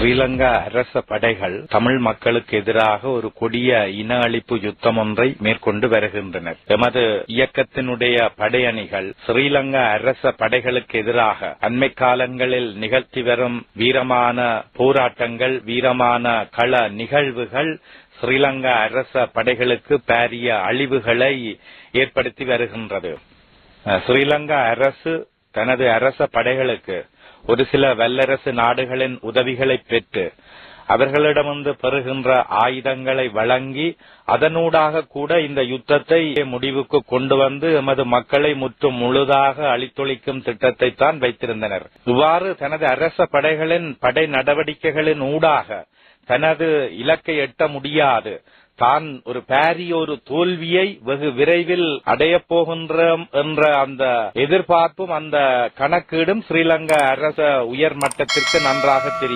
ஸ்ரீலங்கா அரச படைகள் தமிழ் மக்களுக்கு எதிராக ஒரு கொடிய இன அழிப்பு யுத்தம் ஒன்றை மேற்கொண்டு வருகின்றனர். எமது இயக்கத்தினுடைய படையணிகள் ஸ்ரீலங்கா அரச படைகளுக்கு எதிராக அண்மை காலங்களில் நிகழ்த்தி வரும் வீரமான போராட்டங்கள், வீரமான கள நிகழ்வுகள் ஸ்ரீலங்கா அரச படைகளுக்கு பாரிய அழிவுகளை ஏற்படுத்தி வருகின்றது. ஸ்ரீலங்கா அரசு தனது அரச படைகளுக்கு ஒரு சில வல்லரசு நாடுகளின் உதவிகளை பெற்று அவர்களிடமிருந்து பெறுகின்ற ஆயுதங்களை வழங்கி அதனூடாக கூட இந்த யுத்தத்தை முடிவுக்கு கொண்டு வந்து எமது மக்களை முற்றும் முழுதாக அழித்தொழிக்கும் திட்டத்தை தான் வைத்திருந்தனர். இவ்வாறு தனது அரச படைகளின் படை நடவடிக்கைகளின் ஊடாக தனது இலக்கை எட்ட முடியாது தான் ஒரு பாரிய ஒரு தோல்வியை வெகு விரைவில் அடையப் போகின்றோம் என்ற அந்த எதிர்பார்ப்பும் அந்த கணக்கீடும் ஸ்ரீலங்கா அரச உயர் மட்டத்திற்கு நன்றாக தெரியும்.